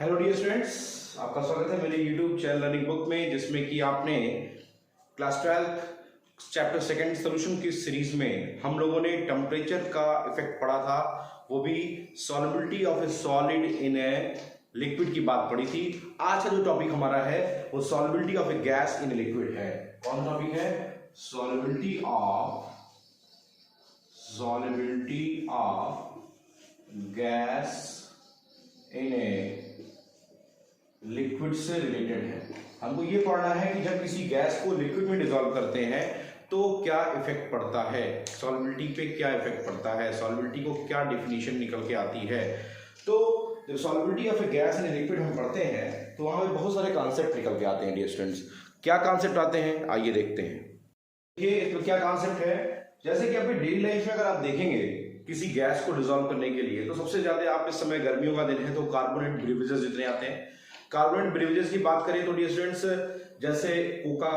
Hello dear students, आपका स्वागत है मेरे यूट्यूब चैनल लर्निंग बुक में, जिसमें कि आपने क्लास 12 चैप्टर सेकंड सोल्यूशन की सीरीज में हम लोगों ने टेम्परेचर का इफेक्ट पढ़ा था, वो भी solubility of A solid in a liquid की बात पढ़ी थी। आज का जो टॉपिक हमारा है वो solubility of A gas in a liquid है। कौन टॉपिक है? Solubility of gas in a liquid से रिलेटेड है। हमको ये पढ़ना है कि जब किसी गैस को लिक्विड में डिसॉल्व करते हैं तो क्या इफेक्ट पड़ता है, सॉल्युबिलिटी पे क्या इफेक्ट पड़ता है, सॉल्युबिलिटी को क्या डिफिनीशन निकल के आती है। तो जब solubility of A gas in liquid हम पढ़ते हैं तो वहां पे बहुत सारे कॉन्सेप्ट निकल के आते हैं डियर स्टूडेंट्स। क्या कॉन्सेप्ट आते हैं आइए देखते हैं। ये तो क्या कॉन्सेप्ट है, जैसे कि अपनी डेली लाइफ में अगर आप देखेंगे किसी गैस को डिसॉल्व करने के लिए तो सबसे ज्यादा आप इस समय गर्मियों का दिन है तो कार्बोनेट ब्रीवेजेस जितने आते हैं। कार्बोनेट ब्रीवेजेस की बात करें तो डियर स्टूडेंट्स, जैसे कोका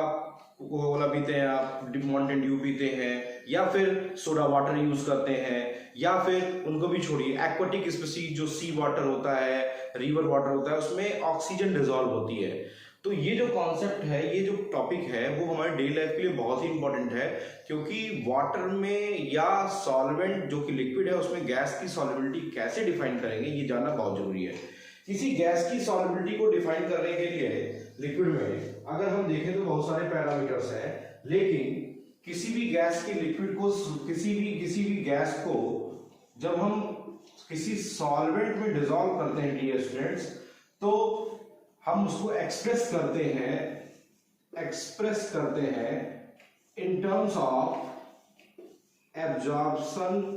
कोला पीते हैं आप, माउंटेन ड्यू पीते हैं, या फिर सोडा वाटर यूज करते हैं, या फिर उनको भी छोड़िए एक्वाटिक स्पीसीज जो सी वाटर होता है, रिवर वाटर होता है, उसमें ऑक्सीजन डिसॉल्व होती है। तो ये जो कॉन्सेप्ट है, ये जो टॉपिक है वो हमारे डेली लाइफ के लिए बहुत ही इंपॉर्टेंट है, क्योंकि वाटर में या सॉल्वेंट जो कि लिक्विड है उसमें गैस की सॉल्युबिलिटी कैसे डिफाइन करेंगे ये जानना बहुत जरूरी है। किसी गैस की सॉल्युबिलिटी को डिफाइन करने के लिए लिक्विड में अगर हम देखें तो बहुत सारे पैरामीटर्स हैं, लेकिन किसी भी गैस के लिक्विड को किसी भी गैस को जब हम किसी सॉल्वेंट में डिसॉल्व करते हैं डियर स्टूडेंट्स, तो हम उसको एक्सप्रेस करते हैं इन टर्म्स ऑफ एब्जॉर्प्शन।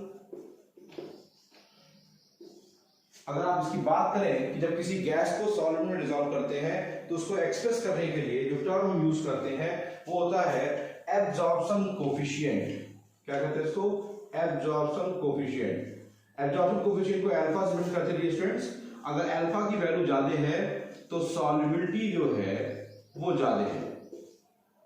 अगर आप इसकी बात करें कि जब किसी गैस को सॉल्वेंट में डिसॉल्व करते हैं तो उसको एक्सप्रेस करने के लिए जो टर्म हम यूज करते हैं वो होता है एब्जॉर्प्शन कोफिशिएंट। क्या कहते हैं इसको? Absorption coefficient. एब्जॉर्प्शन कोफिशिएंट को अल्फा से मेजर करते हैं स्टूडेंट्स। अगर अल्फा की वैल्यू ज्यादा है तो सॉल्युबिलिटी जो है वो ज्यादा है।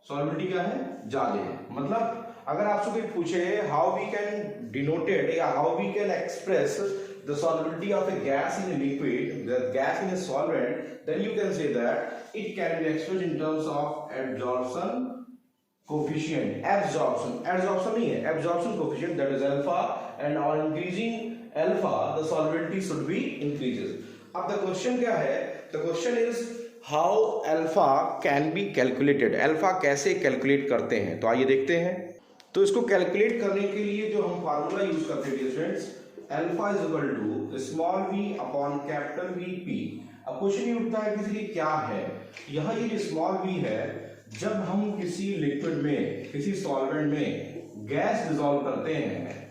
सॉल्युबिलिटी क्या है? ज्यादा है। मतलब अगर आपसे कोई पूछे हाउ वी कैन डिनोटेड या how we can express the solubility of a gas in a liquid, the gas in a solvent, then you can say that it can be expressed in terms of absorption coefficient. Absorption नहीं है, absorption coefficient, that is alpha, and on increasing alpha the solubility should be increases. अब the question क्या है? The question is how alpha can be calculated. alpha कैसे calculate करते हैं, तो आइए देखते हैं। तो इसको कैलकुलेट करने के लिए जो हम फार्मूला यूज करते हैं students, alpha is equal to small v upon capital V P। अब क्वेश्चन ये उठता है कि क्या है यहाँ, ये जो स्मॉल v है, जब हम किसी लिक्विड में किसी सॉल्वेंट में गैस डिसॉल्व करते हैं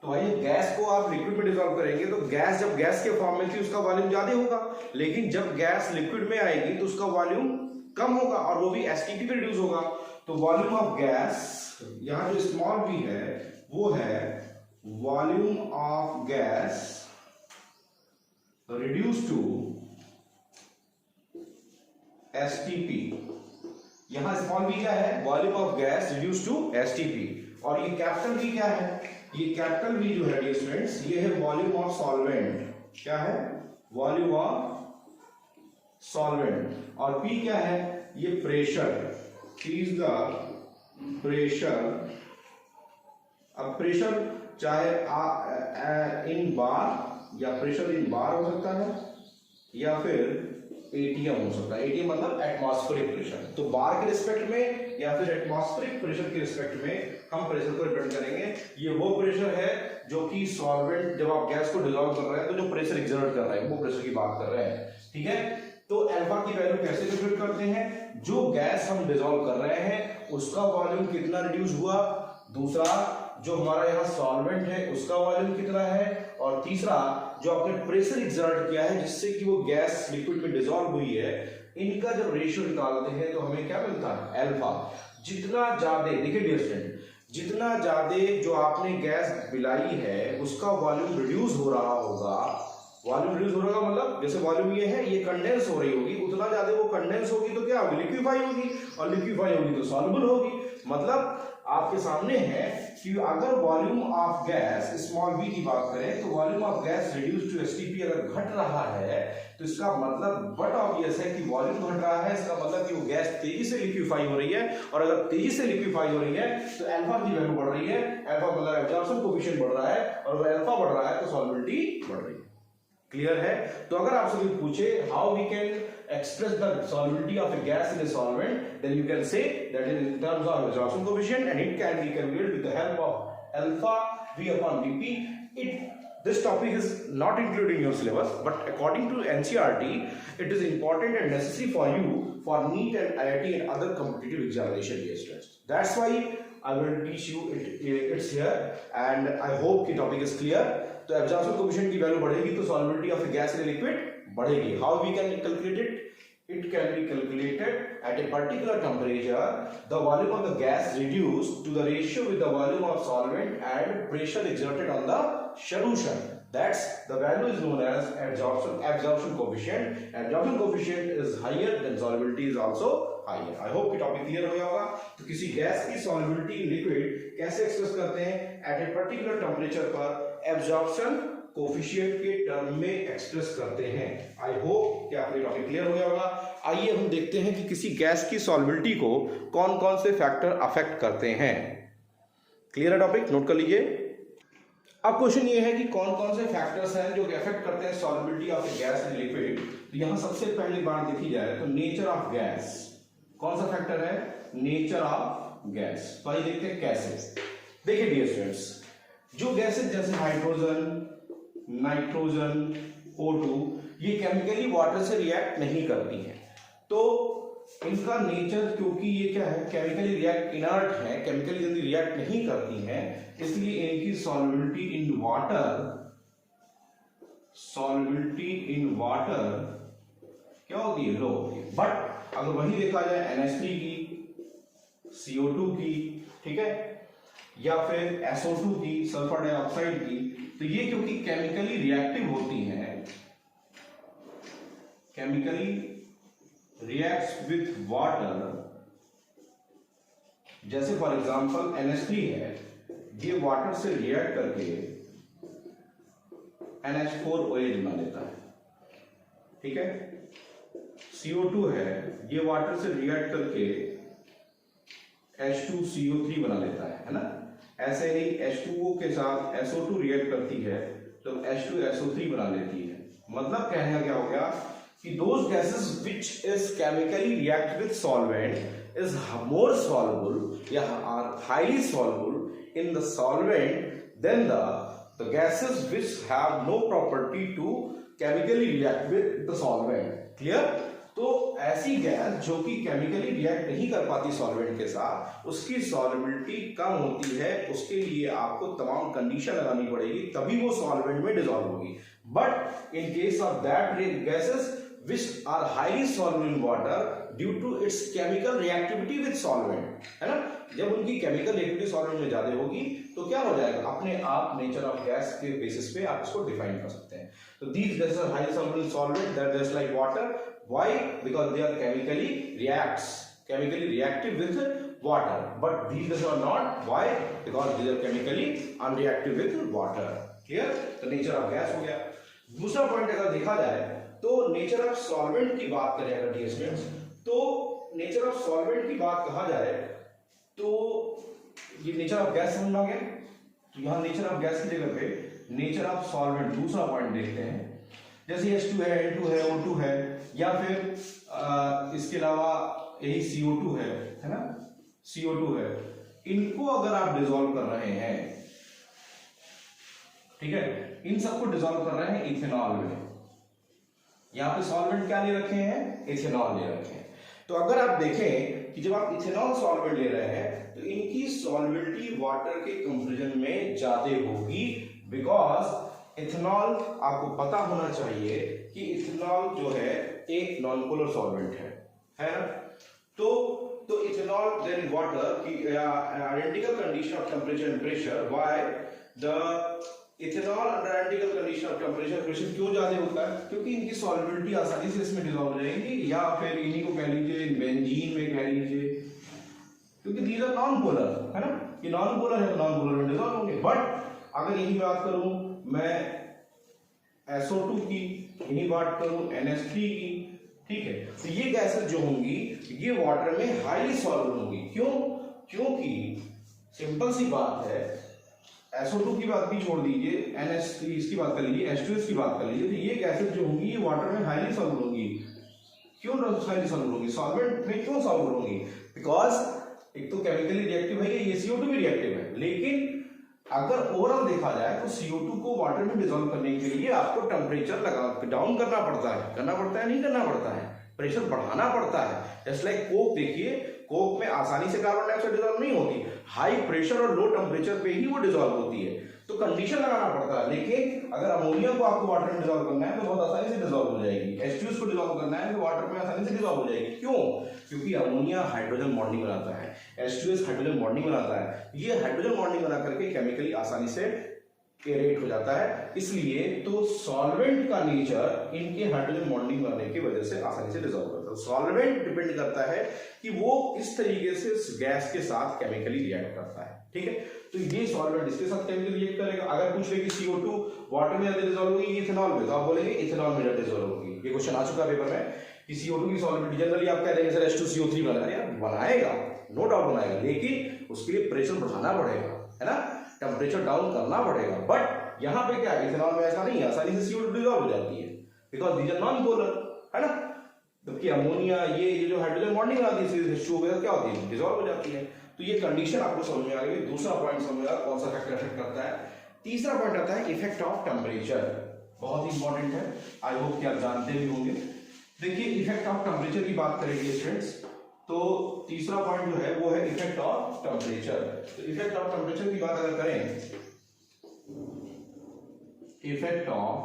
तो भाई गैस को आप लिक्विड में डिसॉल्व करेंगे तो गैस जब गैस के फॉर्म में थी उसका वॉल्यूम ज्यादा होगा, लेकिन जब गैस लिक्विड में आएगी तो उसका वॉल्यूम कम होगा और वो भी एसटीपी पे रिड्यूस होगा। तो वॉल्यूम ऑफ गैस, यहाँ जो स्मॉल v है वो है volume of gas reduced to STP। यहां स्मॉल v क्या है? Volume of gas reduce to STP। और ये कैपिटल V क्या है? ये कैपिटल V जो है डियर स्टूडेंट्स, ये है वॉल्यूम ऑफ सॉल्वेंट। क्या है? Volume of solvent. और P क्या है? ये pressure. P is the pressure. अब प्रेशर चाहे इन बार या प्रेशर इन बार हो सकता है या फिर एटीएम हो सकता है। एटीएम मतलब एटमॉस्फेरिक प्रेशर। तो बार के रिस्पेक्ट में या फिर एटमॉस्फेरिक प्रेशर के रिस्पेक्ट में हम प्रेशर को रिप्रेजेंट करेंगे। ये वो प्रेशर है जो कि सॉल्वेंट जब आप गैस को डिसॉल्व कर रहे हैं तो जो प्रेशर एक्सर्ट कर रहा है वो प्रेशर की बात कर रहे हैं, ठीक है। तो अल्फा की वैल्यू कैसे कैलकुलेट करते हैं? जो गैस हम डिसॉल्व कर रहे हैं उसका वॉल्यूम कितना रिड्यूस हुआ, दूसरा जो हमारा यहाँ सॉल्वेंट है उसका वॉल्यूम कितना है, और तीसरा जो आपने प्रेशर एक्सर्ट किया है जिससे कि वो गैस लिक्विड में डिसॉल्व हुई है, इनका जब रेशियो निकालते हैं तो हमें क्या मिलता है? अल्फा। जितना ज्यादा, देखिए डियर स्टूडेंट, जितना ज्यादा जो आपने गैस पिलाई है उसका वॉल्यूम रिड्यूस हो रहा होगा, वॉल्यूम रिड्यूस हो रहा होगा मतलब जैसे वॉल्यूम ये है ये कंडेंस हो रही होगी, उतना ज्यादा वो कंडेंस होगी तो क्या होगी? लिक्विफाई होगी, और लिक्विफाई होगी तो सॉल्युबल होगी। मतलब आपके सामने है कि अगर volume of gas small v की बात करें तो volume of gas reduce to STP अगर घट रहा है तो इसका मतलब बट ऑब्वियस है कि वॉल्यूम घट रहा है, इसका मतलब कि वो गैस तेजी से लिक्विफाई हो रही है, और अगर तेजी से लिक्विफाई हो रही है तो अल्फा की वैल्यू बढ़ रही है, अल्फा मतलब एब्जॉर्प्शन कोएफिशिएंट बढ़ रहा है, और अगर अल्फा बढ़ रहा है तो सॉल्युबिलिटी बढ़ रही है। क्लियर है? तो अगर आपसे कोई पूछे how we can express the solubility of a gas in a solvent, then you can say that is in terms of absorption coefficient, and it can be calculated with the help of alpha v upon vp. This topic is not included in your syllabus, but according to NCERT, it is important and necessary for you for NEET and IIT and other competitive examination based tests. That's why I will teach you it's here, and I hope the topic is clear. तो absorption coefficient की value बढ़ेगी तो solubility of gas in liquid बढ़ेगी। How we can calculate it? It can be calculated at a particular temperature. The volume of the gas reduced to the ratio with the volume of solvent and pressure exerted on the solution. That's the value is known as absorption coefficient. Absorption coefficient is higher, then solubility is also higher. I hope ये topic clear हो गया होगा। तो किसी gas की solubility in liquid कैसे express करते हैं? At a particular temperature पर absorption कोफिशिएंट के टर्म में एक्सप्रेस करते हैं। आई होप कि आपको टॉपिक क्लियर हो गया होगा। आइए हम देखते हैं कि किसी गैस की सॉल्युबिलिटी को कौन कौन से फैक्टर अफेक्ट करते हैं। क्लियर है टॉपिक? नोट कर लीजिए। अब क्वेश्चन ये है कि कौन कौन से फैक्टर्स हैं जो अफेक्ट करते हैं solubility of A gas in liquid. तो यहां सबसे पहली बात देखी जाए तो नेचर ऑफ गैस कौन सा फैक्टर है? Nature of gas. तो आइए देखते हैं कैसे। देखिए डियर स्टूडेंट्स, जो गैसेज जैसे हाइड्रोजन, नाइट्रोजन, O2 ये केमिकली वाटर से रिएक्ट नहीं करती हैं, तो इनका नेचर क्योंकि ये क्या है, केमिकली रिएक्ट इनर्ट है, केमिकली जल्दी रिएक्ट नहीं करती हैं, इसलिए इनकी सॉल्युबिलिटी इन वाटर क्या होती है? लो होती है। बट अगर वही देखा जाए NH3 की, CO2 की, ठीक है, या फिर SO2 की, सल्फर डाइऑक्साइड की, तो ये क्योंकि केमिकली रिएक्टिव होती हैं, केमिकली रिएक्ट्स विथ वाटर, जैसे फॉर एग्जांपल NH3 है, ये वाटर से रिएक्ट करके NH4OH बना लेता है, ठीक है। CO2 है, ये वाटर से रिएक्ट करके H2CO3 बना लेता है ना। ऐसे ही H2O के साथ SO2 रिएक्ट करती है तो H2SO3 बना लेती है। मतलब कहने का क्या हो गया कि those gases which is chemically react with solvent is more soluble या are highly soluble in the solvent than the gases which have no property to chemically react with the solvent. Clear? तो ऐसी gas जो कि chemically react नहीं कर पाती solvent के साथ, उसकी सॉल्युबिलिटी कम होती है, उसके लिए आपको तमाम कंडीशन लगानी पड़ेगी, तभी वो सॉल्वेंट में डिसॉल्व होगी। But in case of that gases which are highly soluble in water due to its chemical reactivity with solvent, है ना। जब उनकी केमिकल रिएक्टिविटी सॉल्वेंट में ज्यादा होगी तो क्या हो जाएगा, अपने आप नेचर ऑफ गैस के बेसिस पे आप इसको डिफाइन कर सकते हैं। तो these gases are highly soluble in solvent, that is like water. Why? Because they are chemically reactive with water. But these gases are not. Why? Because they are chemically unreactive with water. Clear? तो nature of gas हो गया। दूसरा point अगर देखा जाए तो nature of solvent की बात करें अगर डियर स्टूडेंट्स, तो नेचर ऑफ सॉल्वेंट की बात कहा जाए तो ये नेचर ऑफ गैस समझ आ गया। तो यहाँ नेचर ऑफ गैस की जगह पे नेचर ऑफ सॉल्वेंट दूसरा पॉइंट देखते हैं। जैसे H2 है, N2 है, O2 है, या फिर इसके अलावा यही CO2 है ना, CO2 है, इनको अगर आप डिसॉल्व कर रहे हैं, ठीक है, इन सबको डिसॉल्व कर रहे हैं इथेनॉल में। यहां पे सॉल्वेंट क्या ले रखे हैं? इथेनॉल ले रखे हैं। तो अगर आप देखें कि जब आप इथेनॉल सॉल्वेंट ले रहे हैं तो इनकी सॉल्युबिलिटी वाटर के कंपैरिजन में ज्यादा होगी, बिकॉज इथेनॉल आपको पता होना चाहिए कि इथेनॉल जो है एक नॉनपोलर सॉल्वेंट है ना। तो इथेनॉल देन वाटर की identical condition of temperature and pressure, why the ethanol under identical condition of temperature pressure क्यों ज्यादा होता है? क्योंकि इनकी सॉल्युबिलिटी आसानी से इसमें डिसॉल्व हो जाएगी, या फिर इन्हीं को कह लीजिए बेंजीन में कह लीजिए, क्योंकि दीज आर नॉन पोलर, है ना। ये नॉन पोलर है तो नॉन पोलर में डिसॉल्व होंगे। बट अगर यही बात करूं मैं SO2 की, यही बात करूं NH3 की, ठीक है, तो ये गैसेस जो होंगी ये वाटर में हाईली सॉल्युबल होंगी। क्यों? क्योंकि सिंपल सी बात है, SO2 की बात भी छोड़ दीजिए, NH3 इसकी बात कर लीजिए, H2S की बात कर लीजिए, तो ये गैसेस जो होंगी ये वाटर में हाईली सॉल्युबल होंगी। क्यों हाईली सॉल्युबल होंगी? सॉल्वेंट में क्यों सॉल्युबल होंगी? बिकॉज एक तो केमिकली रिएक्टिव है, ये CO2 भी रिएक्टिव है, लेकिन अगर ओवरऑल देखा जाए तो CO2 को वाटर में डिसॉल्व करने के लिए आपको टेम्परेचर डाउन करना पड़ता है, नहीं करना पड़ता है, प्रेशर बढ़ाना पड़ता है। जस्ट लाइक कोक, देखिए कोक में आसानी से कार्बन डाइऑक्साइड डिसॉल्व नहीं होती, हाई प्रेशर और लो टेम्परेचर पे ही वो डिसॉल्व होती है, तो कंडीशन लगाना पड़ता है। लेकिन अगर अमोनिया को आपको वाटर में डिसॉल्व करना है तो बहुत आसानी से डिसॉल्व हो जाएगी, H2S को डिसॉल्व करना है तो वाटर में आसानी से डिसॉल्व हो जाएगी। क्यों? क्योंकि अमोनिया हाइड्रोजन बॉन्डिंग बनाता है, H2S हाइड्रोजन बॉन्डिंग बनाता है, ये हाइड्रोजन बॉन्डिंग बना करके केमिकली आसानी से एरेट हो जाता है। इसलिए तो सॉल्वेंट का नेचर इनके हाइड्रोजन बॉन्डिंग बनने की वजह से आसानी से डिसॉल्व करता है। सॉल्वेंट डिपेंड करता है कि वो इस तरीके से गैस के साथ केमिकली रिएक्ट करता है, ठीक है, तो ये सॉल्वेंट इसके साथ केमिकली रिएक्ट करेगा। अगर पूछ ले कि CO2 वाटर में ज्यादा डिसॉल्व होगी इथेनॉल में, तो आप बोलेंगे इथेनॉल में ज्यादा डिसॉल्व होगी। ये क्वेश्चन आ चुका पेपर में कि CO2 की सॉल्वेंट जनरली आप कह देंगे सर H2CO3 बना है, बनाएगा, नो डाउट बनाएगा, लेकिन उसके लिए प्रेशर बढ़ाना पड़ेगा, है ना, टेम्परेचर डाउन करना पड़ेगा। बट यहाँ पे क्या है, इथेनॉल में ऐसा नहीं है, आसानी से CO2 डिसॉल्व हो जाती है, because these are non polar, है ना। जबकि अमोनिया ये जो हाइड्रोजन बॉन्डिंग बनाती है H2O के साथ क्या होती है, डिसॉल्व हो जाती है। तो ये कंडीशन आपको समझ में आ गई। दूसरा पॉइंट समझ में आ कौन सा फैक्टर इफेक्ट करता है। तीसरा पॉइंट आता है इफेक्ट ऑफ टेम्परेचर, बहुत ही इंपॉर्टेंट है, आई होप कि आप जानते भी होंगे। देखिए इफेक्ट ऑफ टेम्परेचर की बात करेंगे स्टूडेंट्स, तो तीसरा पॉइंट जो है वो है इफेक्ट ऑफ टेम्परेचर। तो इफेक्ट ऑफ टेम्परेचर की बात अगर करें, इफेक्ट ऑफ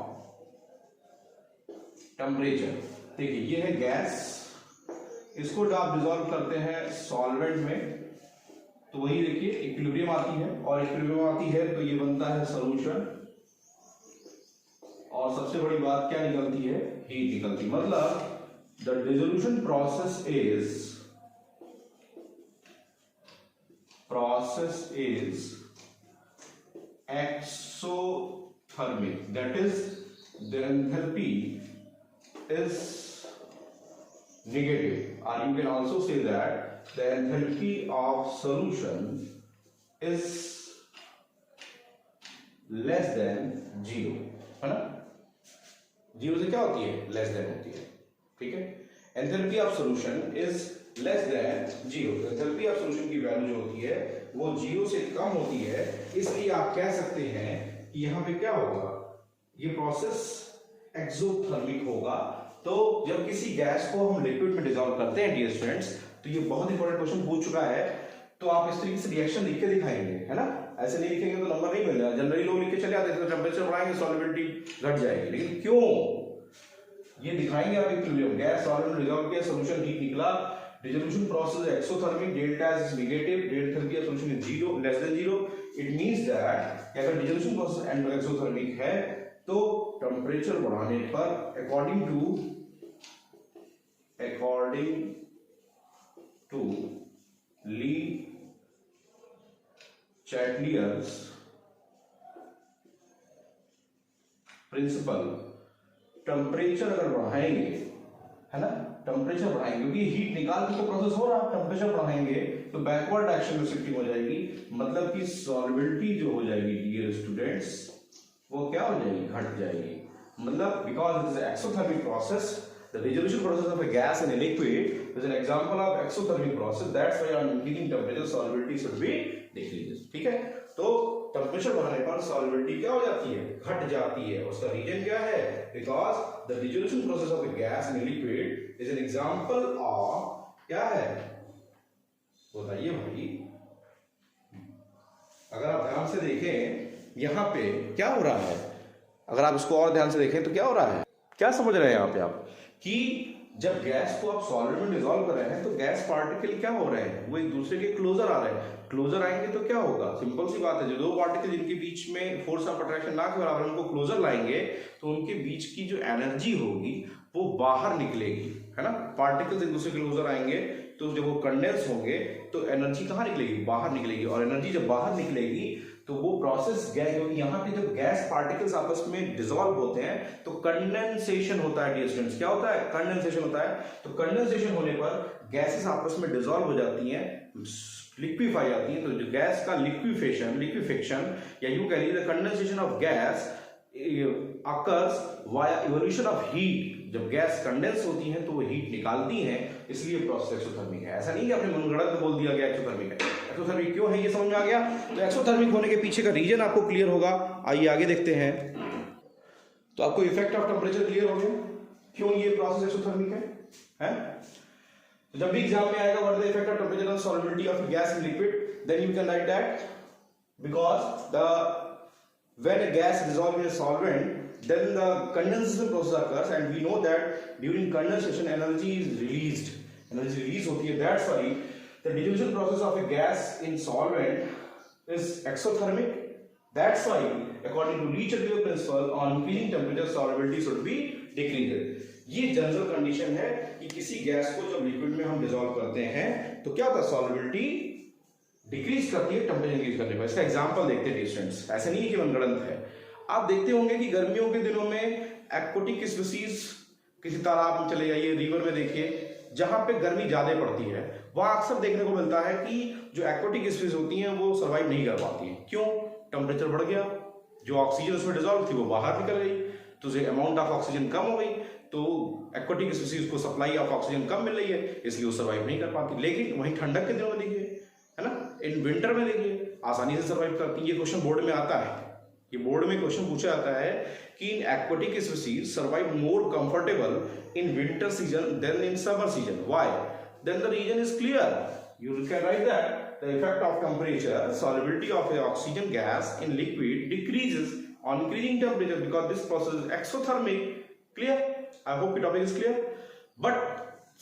टेम्परेचर, देखिए ये है गैस, इसको जब आप डिसॉल्व करते हैं सॉल्वेंट में तो वही देखिए इक्विलिब्रियम आती है, और इक्विलिब्रियम आती है तो ये बनता है सॉल्यूशन, और सबसे बड़ी बात क्या निकलती है, हीट निकलती। मतलब the dissolution process is exothermic, that is the enthalpy is negative, or you can also say that the enthalpy of solution is less than 0, है ना, 0 से क्या होती है, लेस देन होती है, ठीक है। Enthalpy of solution is less than 0, enthalpy of solution की वैल्यू जो होती है वो 0 से कम होती है, इसलिए आप कह सकते हैं कि यहां पे क्या होगा, ये प्रोसेस एक्सोथर्मिक होगा। तो जब किसी गैस को हम लिक्विड में डिसॉल्व करते हैं डियर स्टूडेंट्स, तो ये बहुत इंपॉर्टेंट क्वेश्चन पूछ चुका है, तो आप इस तरीके से रिएक्शन लिख के दिखाएंगे, है ना, ऐसे नहीं लिखेंगे तो नंबर नहीं मिलेगा। जनरली लोग लिख के चले आते हैं तो टेम्परेचर बढ़ाएंगे सॉल्युबिलिटी घट जाएगी, लेकिन क्यों ये दिखाएंगे आप इक्विलिब्रियम, गैस सॉल्वेंट में डिसॉल्व किया, सॉल्यूशन हीट निकला, dissolution process exothermic, delta is negative, delta की solution is 0 less than 0, it means that अगर डिसोल्यूशन प्रोसेस एंड एक्सोथर्मिक है तो टेम्परेचर बढ़ाने पर according to le Chatelier's principle, temperature अगर बढ़ाएंगे, है ना, टेम्परेचर बढ़ाएंगे क्योंकि हीट निकाल के तो प्रोसेस हो रहा है, टेम्परेचर बढ़ाएंगे तो बैकवर्ड एक्शन में शिफ्टिंग हो जाएगी, मतलब कि सॉल्युबिलिटी जो हो जाएगी डियर स्टूडेंट्स वो क्या हो जाएगी, घट जाएगी। मतलब because it is exothermic process, the dissolution process of a gas in a liquid is an example of exothermic process, that's why on increasing temperature solubility should be decreases, ठीक है। तो टेम्परेचर बढ़ाने पर सॉल्युबिलिटी क्या हो जाती है, घट जाती है। उसका रीजन क्या है, because the dissolution process of a gas in a liquid is an example of, क्या है बताइए भाई, अगर आप ध्यान से देखें यहां पे क्या हो रहा है, अगर आप इसको और ध्यान से देखें तो क्या हो रहा है, क्या समझ रहे हैं यहां पे आप, कि जब गैस को आप सॉल्वेंट में डिसॉल्व कर रहे हैं तो गैस पार्टिकल क्या हो रहे हैं, वो एक दूसरे के क्लोजर आ रहे हैं, क्लोजर आएंगे तो क्या होगा, सिंपल सी बात है, जो दो पार्टिकल जिनके बीच में फोर्स ऑफ अट्रैक्शन ना के बराबर उनको क्लोजर लाएंगे तो उनके बीच की जो एनर्जी होगी वो बाहर निकलेगी, है ना, पार्टिकल्स एक दूसरे के क्लोजर आएंगे तो जब वो कंडेंस होंगे तो एनर्जी कहाँ निकलेगी, बाहर निकलेगी, और एनर्जी जब बाहर निकलेगी तो वो प्रोसेस गैस, यहाँ पे जब गैस पार्टिकल्स आपस में डिसॉल्व होते हैं तो कंडेंसेशन होता है। डियर स्टूडेंट्स, क्या होता है, कंडेंसेशन होता है। तो कंडेंसेशन होने पर गैसेस आपस में डिसॉल्व हो जाती हैं, लिक्विफाई जाती है। तो जो गैस का लिक्विफिकेशन या यूं कह लीजिए condensation of gas occurs via evolution of heat. जब गैस कंडेंस होती है तो वो हीट निकालती हैं, इसलिए प्रोसेस एक्सोथर्मिक है। ऐसा नहीं कि आपने मनगढ़ंत बोल दिया गया एक्सोथर्मिक है। एक्सोथर्मिक क्यों है ये समझ में आ गया। तो एक्सोथर्मिक होने के पीछे का रीजन आपको क्लियर होगा। आइए आगे देखते हैं। तो आपको इफेक्ट ऑफ टेम्परेचर क्लियर हो गया, क्यों ये प्रोसेस एक्सोथर्मिक है? तो जब भी एग्जाम में आएगा what is the effect of temperature on solubility of gas in liquid, then you can write that because when a gas dissolves in a solvent, then the condensation process occurs, and we know that during condensation energy is released. Energy release होती है. That's why the diffusion process of a gas in solvent is exothermic. That's why, according to Lee-Chudleigh principle, on increasing temperature, solubility should be decreased. ये general condition है कि किसी gas को जब liquid में हम डिसॉल्व करते हैं तो क्या होता है, सॉल्युबिलिटी डिक्रीज करती है टेम्परेचर इंक्रीज करने पर। इसका एग्जांपल देखते हैं स्टूडेंट्स, ऐसे नहीं है कि मनगढ़ंत है। आप देखते होंगे कि गर्मियों के दिनों में एक्वाटिक स्पीशीज, किसी तालाब में चले जाइए, रिवर में देखिए, जहां पे गर्मी ज्यादा पड़ती है वहां अक्सर देखने को मिलता है कि जो एक्वाटिक स्पीशीज होती हैं वो सर्वाइव नहीं कर पाती हैं। क्यों? टेम्परेचर बढ़ गया, जो ऑक्सीजन उसमें डिसॉल्व थी वो बाहर निकल गई, तो जो अमाउंट ऑफ ऑक्सीजन कम हो गई, तो एक्वाटिक स्पीशीज को सप्लाई ऑफ ऑक्सीजन कम मिल रही है, इसलिए वो सर्वाइव नहीं कर पाती। लेकिन वहीं ठंडक के दिनों में देखिए, है ना, इन विंटर में देखिए आसानी से सर्वाइव करती है। ये क्वेश्चन बोर्ड में आता है, ये बोर्ड में क्वेश्चन पूछा जाता है कि इन aquatic species survive more comfortable in winter season than in summer season. Why? Then the reason is clear, you can write that the effect of temperature, solubility of a oxygen gas in liquid decreases on increasing temperature because this process is exothermic. Clear? I hope the topic is clear. But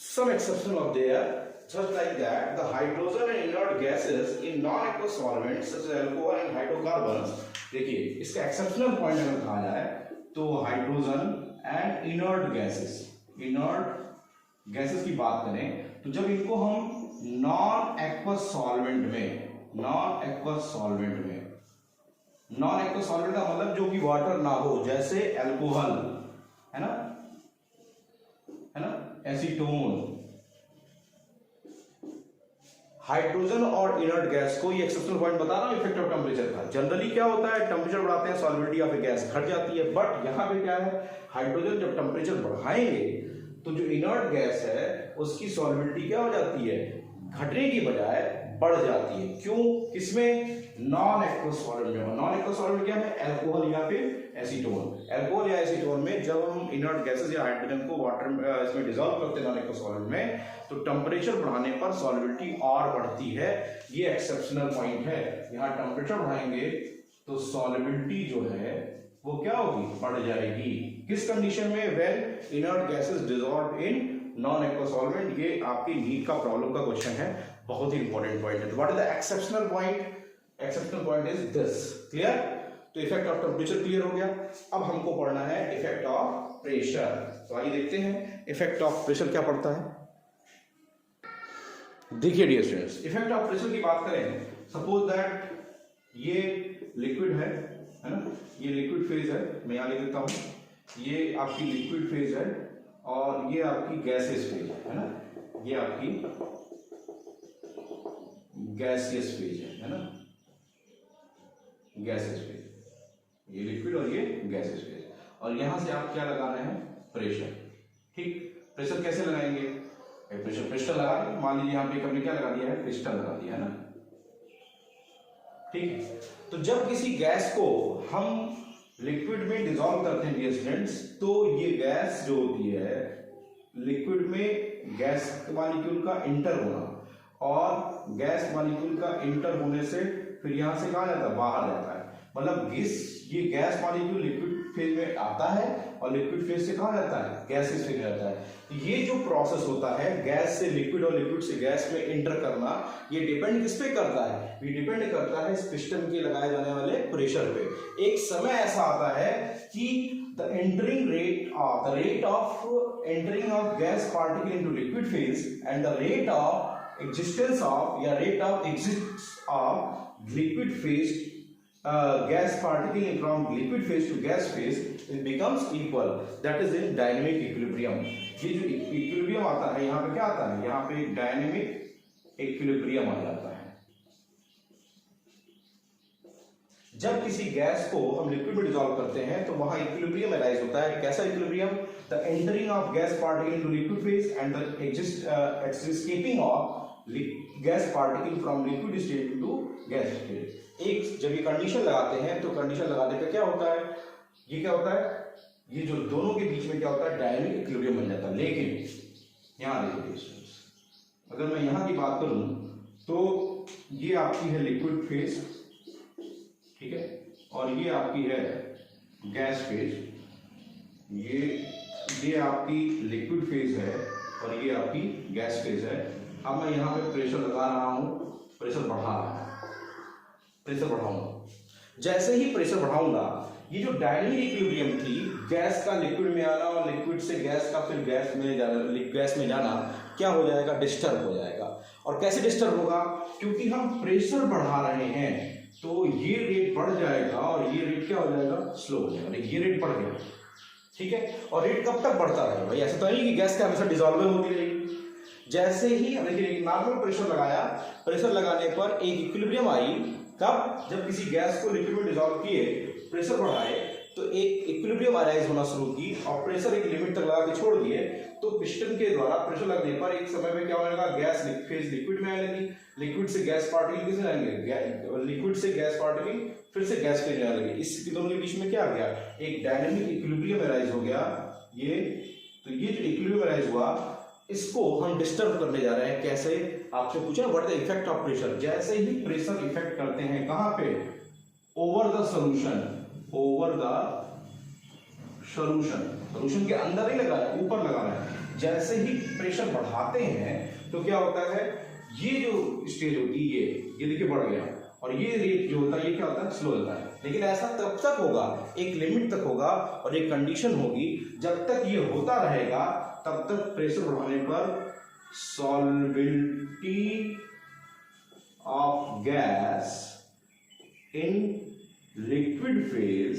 some exceptions are there. Such like that, the hydrogen and inert gases in non-aqueous solvents such as alcohol and hydrocarbons. देखिए इसका exceptional point अगर कहा जाए तो hydrogen and inert gases की बात करें तो जब इनको हम नॉन एक्वस सॉल्वेंट का मतलब जो कि वाटर ना हो, जैसे अल्कोहल, है ना, एसीटोन, हाइड्रोजन और इनर्ट गैस को, ये एक्सेप्शनल पॉइंट बता रहा हूं इफेक्ट ऑफ टेम्परेचर का। जनरली क्या होता है, टेम्परेचर बढ़ाते हैं, सॉल्युबिलिटी ऑफ ए गैस घट जाती है। बट यहां पे क्या है, हाइड्रोजन जब टेम्परेचर बढ़ाएंगे तो जो इनर्ट गैस है उसकी सॉल्युबिलिटी क्या हो जाती है, घटने की बजाय बढ़ जाती है। क्यों? किसमें? नॉन एक्वस सॉल्वेंट में। नॉन एक्वस सॉल्वेंट क्या है, अल्कोहल या फिर एसीटोन। अल्कोहल या एसीटोन में जब हम इनर्ट गैसेस या हाइड्रोजन को वाटर में इसमें डिसॉल्व करते हैं नॉन एक्वस सॉल्वेंट में, तो टेम्परेचर बढ़ाने पर सॉल्युबिलिटी और बढ़ती है। ये एक्सेप्शनल पॉइंट है। यहाँ टेम्परेचर बढ़ाएंगे तो सॉल्युबिलिटी जो है वो क्या होगी, बढ़ जाएगी। किस कंडीशन में? When inert gases dissolve in non aqueous solvent. ये आपकी नीट का प्रॉब्लम का क्वेश्चन है, बहुत ही इंपॉर्टेंट पॉइंट है। What is the exceptional point? Exceptional point is this. Clear? तो इफेक्ट ऑफ टेम्परेचर क्लियर हो गया। अब हमको पढ़ना है इफेक्ट ऑफ प्रेशर। तो आइए देखते हैं इफेक्ट ऑफ प्रेशर क्या पड़ता है। देखिए dear students, effect of pressure की बात करें, सपोज दैट ये लिक्विड है ना, ये लिक्विड फेज है, मैं यहां लिख देता हूं, ये आपकी लिक्विड फेज है और ये आपकी गैसियस फेज है ना, ये आपकी गैसियस फेज है ना, गैसियस फेज, ये लिक्विड और ये गैसियस फेज। और यहां से आप क्या लगा रहे हैं, प्रेशर। ठीक, प्रेशर कैसे लगाएंगे, प्रेशर पिस्टन लगा के, मान लीजिए यहाँ पे हमने क्या लगा दिया है, पिस्टन लगा दिया है ना। ठीक, तो जब किसी गैस को हम लिक्विड में डिसॉल्व करते हैं डियर स्टूडेंट्स, तो ये गैस जो होती है लिक्विड में गैस मॉलिक्यूल का इंटर होना, और गैस मॉलिक्यूल का इंटर होने से फिर यहां से कहा जाता है, बाहर जाता है। मतलब ये गैस मॉलिक्यूल लिक्विड फेज में आता है और लिक्विड फेज से कहा जाता है, गैसियस फेज में जाता है। तो ये जो प्रोसेस होता है गैस से लिक्विड और लिक्विड से गैस में इंटर करना, ये डिपेंड किस पे करता है, ये डिपेंड करता है इस पिस्टन के लगाए जाने वाले प्रेशर पे। एक समय ऐसा आता है कि the rate of entering of gas particle into liquid phase and the rate of existence of liquid phase gas particle from liquid phase to gas phase, it becomes equal, that is in dynamic equilibrium. ये जो equilibrium आता है यहाँ पे क्या आता है, यहाँ पे डायनेमिक इक्विलिब्रियम आ जाता है। जब किसी गैस को हम लिक्विड में डिसॉल्व करते हैं तो वहां इक्विलिब्रियम अराइज होता है। कैसा equilibrium? The entering of gas particle into liquid phase and the escaping of gas particle from liquid state to gas state. एक जब ये कंडीशन लगाते हैं तो कंडीशन लगाने पे क्या होता है, ये क्या होता है, ये जो दोनों के बीच में क्या होता है, डायनेमिक इक्विलिब्रियम बन जाता है। लेकिन यहां देखिए, अगर मैं यहां की बात करूं तो ये आपकी है लिक्विड फेज, ठीक है, और ये आपकी है गैस फेज, ये आपकी लिक्विड फेज है और ये आपकी गैस फेज है। अब मैं यहाँ पे प्रेशर लगा रहा हूँ, प्रेशर बढ़ा रहा है, प्रेशर बढ़ाऊंगा। जैसे ही प्रेशर बढ़ाऊंगा, ये जो डायनेमिक इक्विलिब्रियम थी, गैस का लिक्विड में आना और लिक्विड से गैस का फिर गैस में जाना क्या हो जाएगा, डिस्टर्ब हो जाएगा। और कैसे डिस्टर्ब होगा, क्योंकि हम प्रेशर बढ़ा रहे हैं तो ये रेट बढ़ जाएगा और ये रेट क्या हो जाएगा, स्लो हो जाएगा। ये रेट बढ़ गया, ठीक है, और रेट कब तक बढ़ता रहेगा भाई, ऐसा तो नहीं कि गैस का हमेशा डिसॉल्व होती रहेगी। जैसे ही देखिए नॉर्मल प्रेशर लगाया, प्रेशर लगाने पर एक इक्विलिब्रियम आई, कब, जब किसी गैस को लिक्विड में डिसॉल्व किए, प्रेशर बढ़ाए तो एक इक्विलिब्रियम अराइज होना शुरू की और प्रेशर एक लिमिट तक लगा के छोड़ दिए तो पिस्टन के द्वारा प्रेशर लगने पर एक समय में क्या होगा, गैस फेज लिक्विड में आने लगी, लिक्विड से गैस पार्टिकल किस में आएंगे, लिक्विड से गैस पार्टिकल फिर से गैस फेज में आने लगे। इस दोनों के बीच में क्या आ गया, एक डायनेमिक इक्विलिब्रियम अराइज हो गया। ये तो ये जो इक्विलिब्रियम अराइज हुआ, इसको हम डिस्टर्ब करने जा रहे हैं। कैसे, आपसे पूछा what the effect of pressure. जैसे ही प्रेशर इफेक्ट करते हैं कहां पे, over the solution, over the solution के अंदर ही लगा है, ऊपर लगा है। जैसे ही प्रेशर बढ़ाते हैं तो क्या होता है, ये जो स्टेज होती है ये देखिए बढ़ गया और ये रेट जो होता है ये क्या होता है, स्लो होता है। लेकिन ऐसा तब तक होगा, एक लिमिट तक होगा और एक कंडीशन होगी, जब तक ये होता रहेगा तब तक प्रेशर बढ़ाने पर solvability of gas in liquid phase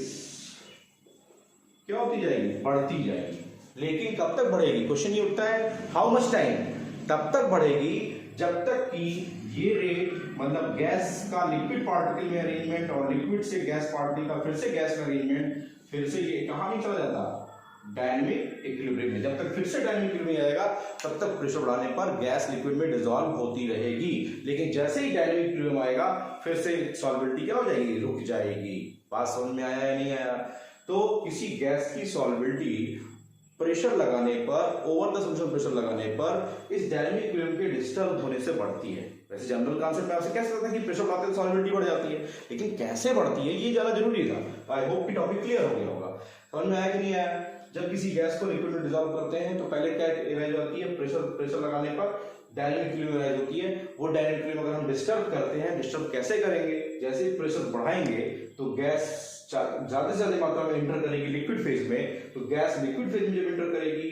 क्या होती जाएगी, बढ़ती जाएगी। लेकिन कब तक बढ़ेगी, क्वेश्चन ये उठता है, हाउ मच टाइम, तब तक बढ़ेगी जब तक कि ये रेट, मतलब गैस का लिक्विड पार्टिकल में अरेंजमेंट और लिक्विड से गैस पार्टिकल का फिर से गैस में अरेंजमेंट, फिर से ये कहां नहीं चला जाता, डायनेमिक इक्विलिब्रियम में। जब तक फिर से डायनेमिक इक्विलिब्रियम आएगा तब तक प्रेशर बढ़ाने पर गैस लिक्विड में डिसॉल्व होती रहेगी। लेकिन जैसे ही डायनेमिक इक्विलिब्रियम आएगा फिर से सॉल्वेबिलिटी क्या हो जाएगी, रुक जाएगी। बात समझ में आया या नहीं आया? तो किसी गैस की सॉल्वेबिलिटी प्रेशर लगाने पर, ओवर द सॉल्यूशन प्रेशर लगाने पर इस डायनेमिक इक्विलिब्रियम के डिस्टर्ब होने से बढ़ती है। वैसे जनरल कॉन्सेप्ट में आपसे कह सकता था कि प्रेशर बढ़ाते हैं सॉल्वेबिलिटी बढ़ जाती है, लेकिन कैसे बढ़ती है ये जाना जरूरी था। आई होप कि टॉपिक क्लियर हो गया होगा। समझ में आया कि नहीं आया? जब किसी गैस को लिक्विड में डिसॉल्व करते हैं तो पहले क्या अराइज होती है, प्रेशर लगाने पर डायनेमिक इक्विलिब्रियम अराइज होती है। वो डायनेमिक इक्विलिब्रियम अगर हम डिस्टर्ब करते हैं, डिस्टर्ब कैसे करेंगे, जैसे ही प्रेशर बढ़ाएंगे तो गैस ज्यादा से ज्यादा मात्रा में इंटर करेगी लिक्विड फेज में, तो गैस लिक्विड फेज में जब इंटर करेगी,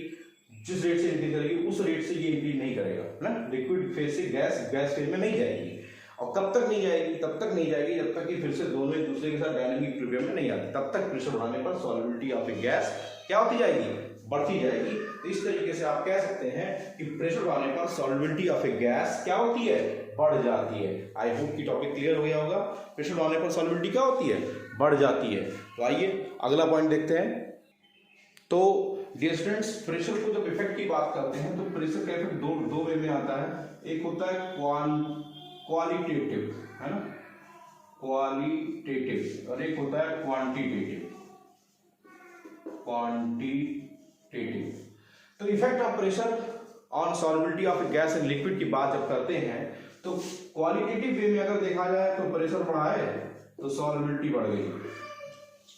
जिस रेट से इंटर करेगी उस रेट से ये इंक्रीज नहीं करेगा ना, लिक्विड फेज से गैस फेज में नहीं जाएगी। और कब तक नहीं जाएगी, तब तक नहीं जाएगी जब तक कि फिर से दोनों एक दूसरे के साथ डायनेमिक इक्विलिब्रियम में नहीं आती। तब तक प्रेशर बढ़ाने पर सॉल्वेबिलिटी ऑफ ए गैस क्या होती जाएगी, बढ़ती जाएगी। तो इस तरीके से आप कह सकते हैं कि प्रेशर बढ़ाने पर सॉल्वेबिलिटी ऑफ ए गैस क्या होती है, बढ़ जाती है। आई होप कि टॉपिक क्लियर हो गया होगा। प्रेशर बढ़ाने पर सॉल्वेबिलिटी क्या होती है, बढ़ जाती है। तो आइए अगला पॉइंट देखते हैं। तो डियर स्टूडेंट्स, प्रेशर को जब इफेक्ट की बात करते हैं तो प्रेशर का इफेक्ट दो वे में आता है। एक होता है क्वालिटेटिव, है ना, क्वालिटेटिव, और एक होता है क्वांटिटेटिव। तो effect of pressure on solvability of gas and liquid की बात जब करते हैं तो क्वालिटेटिव वे में अगर देखा जाए तो प्रेशर बढ़ाए तो सॉल्वेबिलिटी बढ़ गई।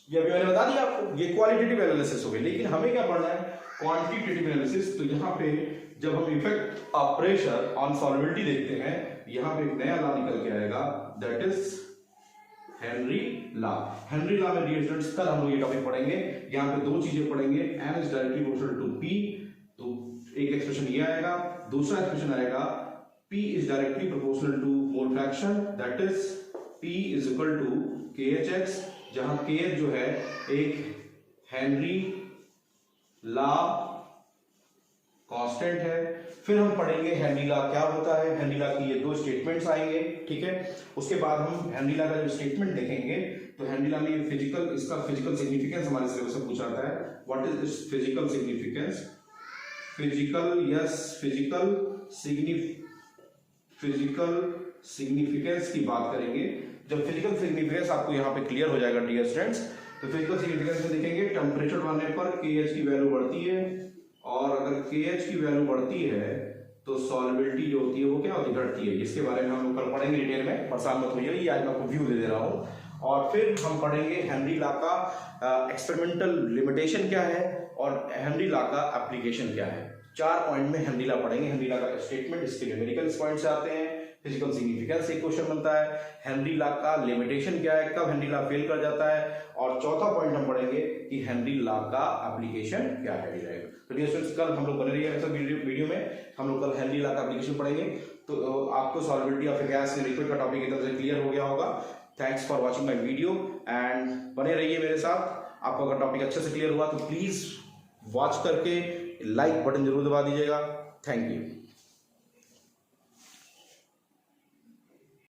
ये अभी मैंने बता दिया आपको, ये क्वालिटेटिव एनालिसिस हो गई। लेकिन हमें क्या पढ़ना है, क्वांटिटेटिव एनालिसिस। तो यहाँ पे जब हम इफेक्ट ऑफ प्रेशर ऑन सॉल्वेबिलिटी देखते हैं, यहाँ पे एक नया लॉ निकल के आएगा, that is Henry law. Henry law में डियर स्टूडेंट्स कल हम लोग ये टॉपिक पढ़ेंगे। यहाँ पे दो चीजें पढ़ेंगे, n is directly proportional to p, तो एक एक्सप्रेशन ये आएगा, दूसरा एक्सप्रेशन आएगा p is directly proportional to mole fraction, that is p is equal to khx, जहां kh जो है एक हेनरी लॉ कांस्टेंट है। फिर हम पढ़ेंगे हेनरी लॉ क्या होता है, हेनरी लॉ की ये दो स्टेटमेंट्स आएंगे, ठीक है। उसके बाद हम हेनरी लॉ का जो स्टेटमेंट देखेंगे, तो हेनरी लॉ में इसका फिजिकल सिग्निफिकेंस हमारे सिलेबस में पूछा जाता है, what is this physical significance, physical significance की बात करेंगे। जब फिजिकल सिग्निफिकेंस आपको यहाँ पे क्लियर हो जाएगा डियर स्टूडेंट्स, तो फिजिकल सिग्निफिकेंस में देखेंगे टेम्परेचर बढ़ने पर KH की वैल्यू बढ़ती है, और अगर KH की वैल्यू बढ़ती है तो सॉल्युबिलिटी जो होती है वो क्या होती है, घटती है। इसके बारे में हम लोग कल पढ़ेंगे डिटेल में, परेशान मत होइए, ये आज मैं आपको व्यू दे रहा हूँ। और फिर हम पढ़ेंगे हेनरी लॉ का एक्सपेरिमेंटल लिमिटेशन क्या है और हेनरी लॉ का एप्लीकेशन क्या है। 4 पॉइंट में हेनरी लॉ पढ़ेंगे। हेनरी लॉ का स्टेटमेंट, इसके न्यूमेरिकल पॉइंट्स आते हैं, फिजिकल सिग्निफिकेंस एक क्वेश्चन बनता है, हेनरी लॉ का लिमिटेशन क्या है, कब हेनरी लॉ फेल कर जाता है, और चौथा पॉइंट हम पढ़ेंगे कि हेनरी लॉ का एप्लीकेशन क्या है डिराइव। तो डियर स्टूडेंट्स कल हम लोग बने रहिए सब वीडियो में, हम लोग कल हेनरी लॉ का एप्लीकेशन पढ़ेंगे। तो आपको solubility of gas and liquid का टॉपिक एकदम से क्लियर हो गया होगा। Thanks for watching my video and बने रहिए मेरे साथ। आपको अगर टॉपिक अच्छे से क्लियर हुआ तो प्लीज वॉच करके लाइक बटन जरूर दबा दीजिएगा। Thank you.